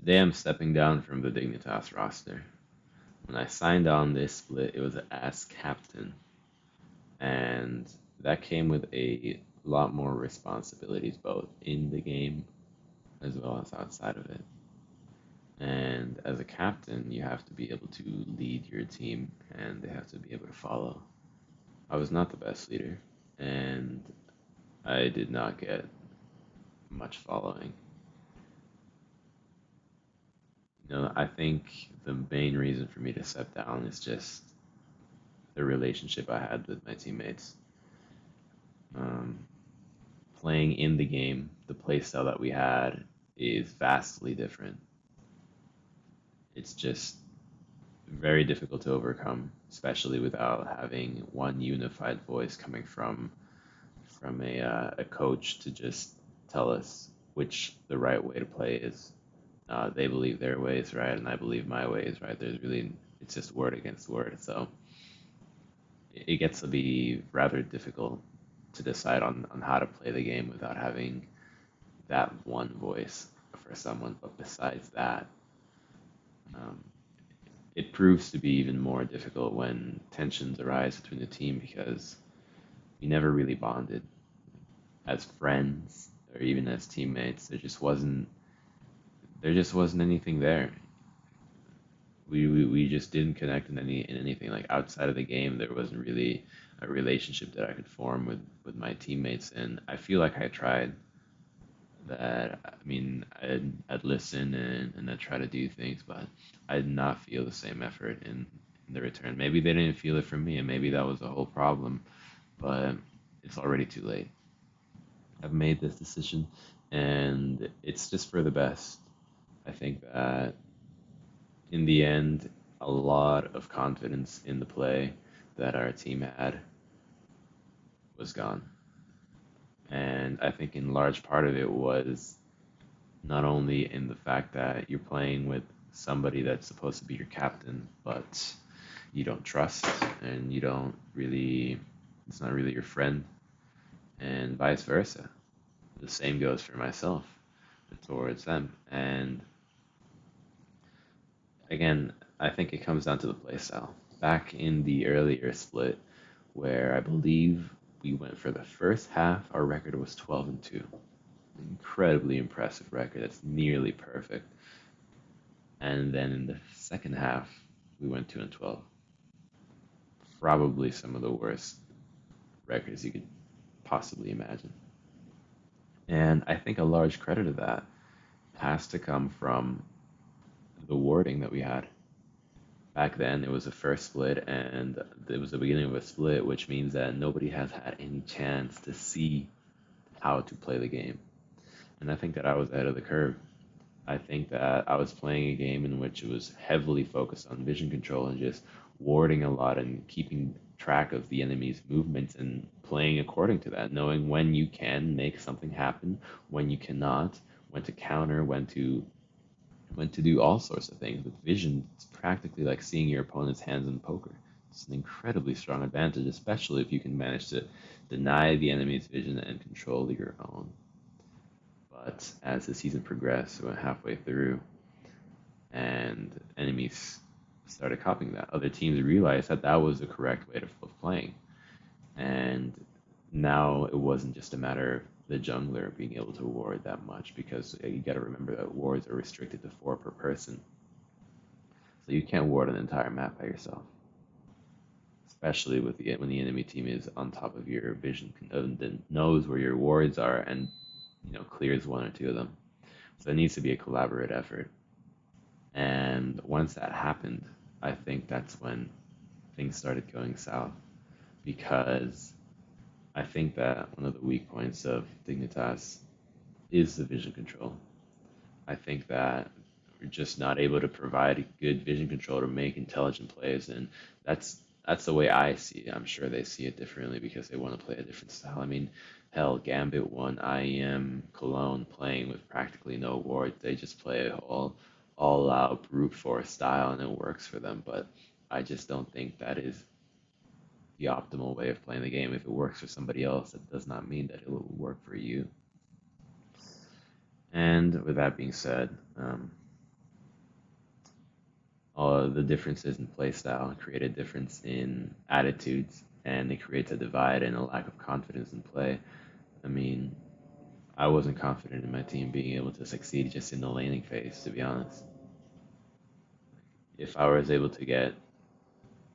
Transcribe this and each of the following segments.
Today I'm stepping down from the Dignitas roster. When I signed on this split, it was as captain, and that came with a lot more responsibilities, both in the game as well as outside of it. And as a captain, you have to be able to lead your team, and they have to be able to follow. I was not the best leader, and I did not get much following. I think the main reason for me to step down is just the relationship I had with my teammates. Um, Playing in the game, the playstyle that we had is vastly different. It's just very difficult to overcome, especially without having one unified voice coming from a coach to just tell us which the right way to play is. They believe their way is right, and I believe my way is right. It's just word against word. So it gets to be rather difficult to decide on how to play the game without having that one voice for someone. But besides that, um, it proves to be even more difficult when tensions arise between the team because we never really bonded as friends or even as teammates. There just wasn't anything there. We just didn't connect in anything like outside of the game. There wasn't really a relationship that I could form with my teammates, and I feel like I tried that. I mean, I'd listen and I'd try to do things, but I did not feel the same effort in the return. Maybe they didn't feel it from me, and maybe that was the whole problem, but it's already too late. I've made this decision, and it's just for the best. I think that in the end, a lot of confidence in the play that our team had was gone. And I think in large part of it was not only in the fact that you're playing with somebody that's supposed to be your captain, but you don't trust and you don't really, it's not really your friend, and vice versa. The same goes for myself towards them. And again, I think it comes down to the playstyle. Back in the earlier split, where I believe we went for the first half, our record was 12-2. Incredibly impressive record. That's nearly perfect. And then in the second half, we went 2-12. Probably some of the worst records you could possibly imagine. And I think a large credit of that has to come from the wording that we had. Back then, it was the first split, and it was the beginning of a split, which means that nobody has had any chance to see how to play the game. And I think that I was ahead of the curve. I think that I was playing a game in which it was heavily focused on vision control and just warding a lot and keeping track of the enemy's movements and playing according to that, knowing when you can make something happen, when you cannot, when to counter, when to do all sorts of things. With vision, it's practically like seeing your opponent's hands in poker. It's an incredibly strong advantage, especially if you can manage to deny the enemy's vision and control your own. But as the season progressed, we went halfway through, and enemies started copying that. Other teams realized that that was the correct way of playing, and now it wasn't just a matter of the jungler being able to ward that much because you got to remember that wards are restricted to 4 per person, so you can't ward an entire map by yourself, especially when the enemy team is on top of your vision and knows where your wards are and clears 1 or 2 of them. So it needs to be a collaborative effort. And once that happened, I think that's when things started going south because I think that one of the weak points of Dignitas is the vision control. I think that we're just not able to provide good vision control to make intelligent plays, and that's the way I see it. I'm sure they see it differently because they want to play a different style. I mean, hell, Gambit won IEM Cologne playing with practically no wards. They just play all out brute force style, and it works for them. But I just don't think that is the optimal way of playing the game. If it works for somebody else, that does not mean that it will work for you. And with that being said, all the differences in play style create a difference in attitudes, and it creates a divide and a lack of confidence in play. I mean, I wasn't confident in my team being able to succeed just in the laning phase, to be honest. If I was able to get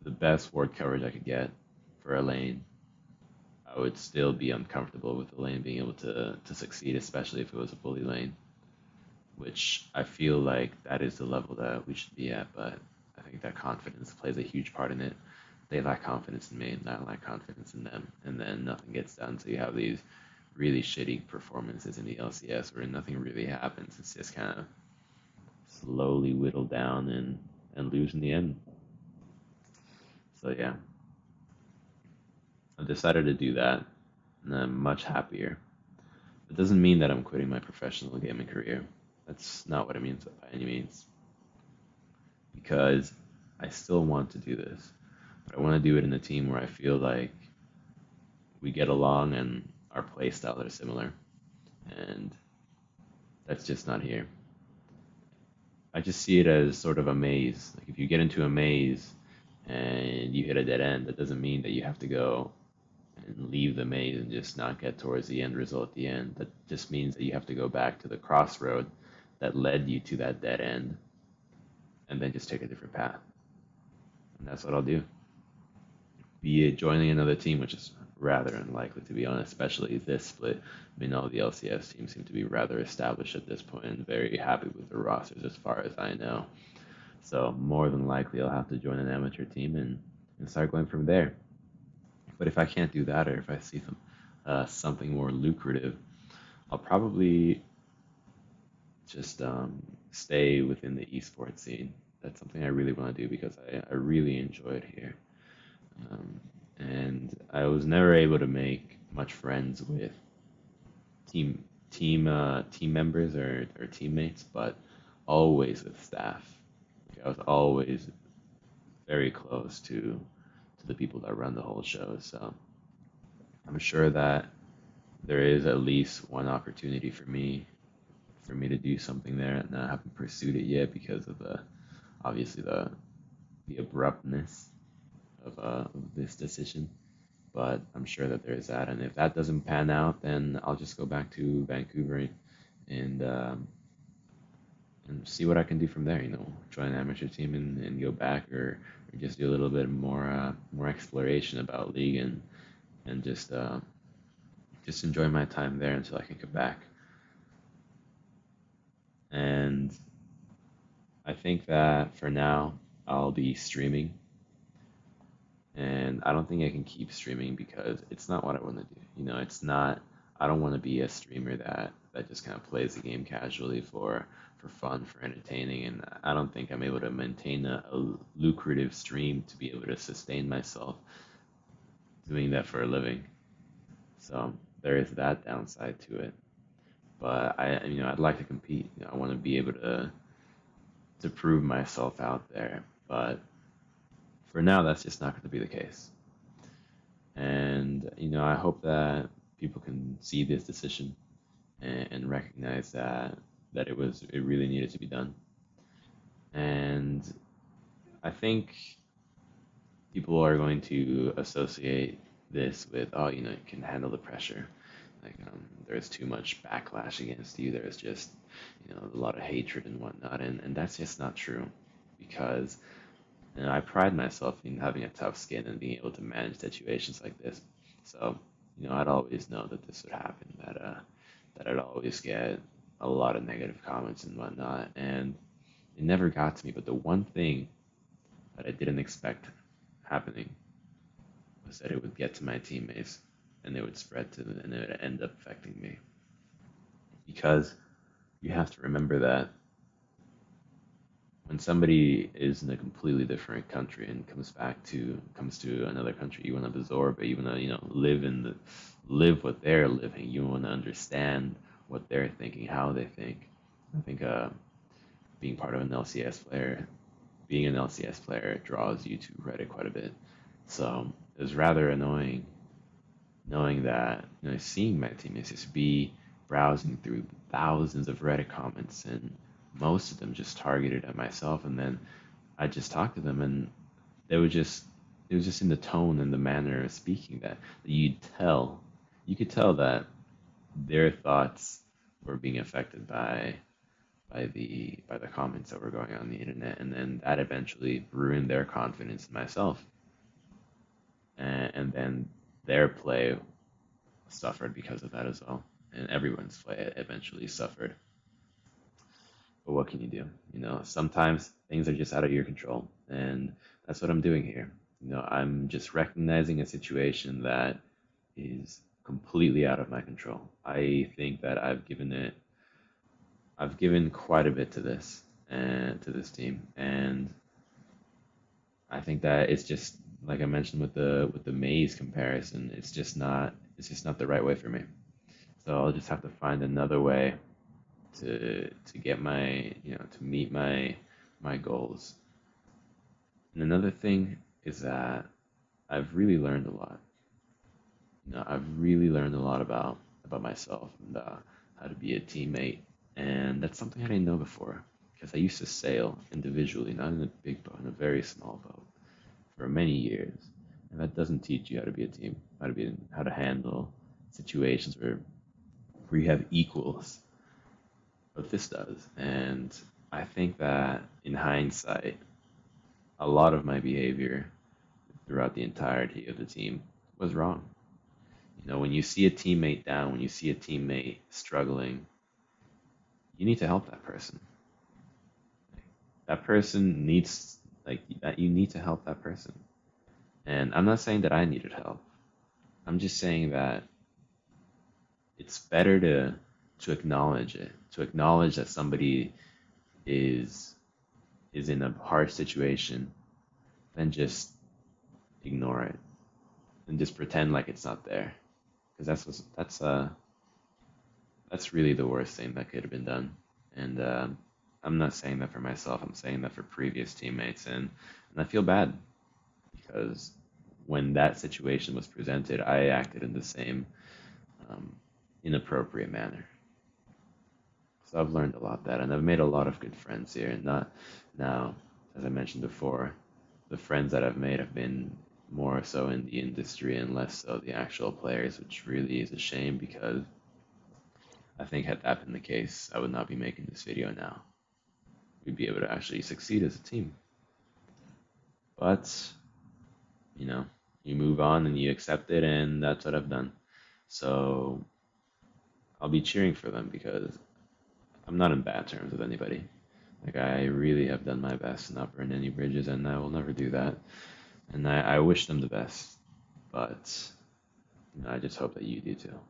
the best ward coverage I could get for a lane, I would still be uncomfortable with the lane being able to succeed, especially if it was a bully lane, which I feel like that is the level that we should be at, but I think that confidence plays a huge part in it. They lack confidence in me, and I lack confidence in them, and then nothing gets done. So you have these really shitty performances in the LCS where nothing really happens. It's just kind of slowly whittled down and lose in the end. So yeah, I've decided to do that, and I'm much happier. It doesn't mean that I'm quitting my professional gaming career. That's not what it means by any means. Because I still want to do this, but I want to do it in a team where I feel like we get along and our play styles are similar, and that's just not here. I just see it as sort of a maze. Like if you get into a maze and you hit a dead end, that doesn't mean that you have to go and leave the maze and just not get towards the end result at the end. That just means that you have to go back to the crossroad that led you to that dead end and then just take a different path. And that's what I'll do. Be it joining another team, which is rather unlikely to be honest, especially this split. I mean, all the LCS teams seem to be rather established at this point and very happy with their rosters as far as I know. So more than likely, I'll have to join an amateur team and start going from there. But if I can't do that, or if I see something more lucrative, I'll probably just stay within the esports scene. That's something I really want to do because I really enjoy it here. And I was never able to make much friends with team members or teammates, but always with staff. Like I was always very close to the people that run the whole show. So I'm sure that there is at least one opportunity for me to do something there, and I haven't pursued it yet because of the obviously the abruptness of this decision. But I'm sure that there is that, and if that doesn't pan out, then I'll just go back to Vancouver and and see what I can do from there. You know, join an amateur team and go back, or just do a little bit more exploration about league and just enjoy my time there until I can come back. And I think that for now I'll be streaming, and I don't think I can keep streaming because it's not what I want to do. You know, it's not. I don't want to be a streamer that just kind of plays the game casually for fun, for entertaining, and I don't think I'm able to maintain a lucrative stream to be able to sustain myself doing that for a living. So there is that downside to it. But I'd like to compete. You know, I want to be able to prove myself out there. But for now, that's just not going to be the case. And I hope that people can see this decision and recognize that it really needed to be done. And I think people are going to associate this with, oh, you can handle the pressure. Like there's too much backlash against you. There's just a lot of hatred and whatnot, and that's just not true, because I pride myself in having a tough skin and being able to manage situations like this. So I'd always know that this would happen. That I'd always get a lot of negative comments and whatnot, and it never got to me. But the one thing that I didn't expect happening was that it would get to my teammates and it would spread to them and it would end up affecting me. Because you have to remember that when somebody is in a completely different country and comes to another country, you want to absorb it, you want to live what they're living. You want to understand what they're thinking, how they think. I think being part of an LCS player, being an LCS player draws you to Reddit quite a bit. So it was rather annoying knowing that, seeing my teammates just be browsing through thousands of Reddit comments and most of them just targeted at myself, and then I just talked to them, and they were just it was just in the tone and the manner of speaking that you could tell that their thoughts were being affected by the comments that were going on the internet, and then that eventually ruined their confidence in myself, and then their play suffered because of that as well, and everyone's play eventually suffered. But what can you do? Sometimes things are just out of your control, and that's what I'm doing here. I'm just recognizing a situation that is completely out of my control. I think that I've given quite a bit to this and to this team, and I think that it's just like I mentioned with the maze comparison. It's just not the right way for me. So I'll just have to find another way to get to meet my goals. And another thing is that I've really learned a lot. I've really learned a lot about myself and how to be a teammate, and that's something I didn't know before because I used to sail individually, not in a big boat, in a very small boat, for many years, and that doesn't teach you how to be a team, how to handle situations where you have equals. But this does, and I think that in hindsight, a lot of my behavior throughout the entirety of the team was wrong. When you see a teammate down, when you see a teammate struggling, you need to help that person. That person needs like that. You need to help that person. And I'm not saying that I needed help. I'm just saying that it's better to acknowledge it, to acknowledge that somebody is is in a harsh situation, than just ignore it and just pretend like it's not there. Because that's really the worst thing that could have been done. And I'm not saying that for myself. I'm saying that for previous teammates, and I feel bad because when that situation was presented, I acted in the same um, inappropriate manner. So I've learned a lot that, and I've made a lot of good friends here. And not now, as I mentioned before, the friends that I've made have been more so in the industry and less so the actual players, which really is a shame because I think had that been the case, I would not be making this video now. We'd be able to actually succeed as a team. But, you know, you move on and you accept it, and that's what I've done. So I'll be cheering for them because I'm not in bad terms with anybody. Like, I really have done my best to not burn any bridges, and I will never do that. And I wish them the best. But I just hope that you do too.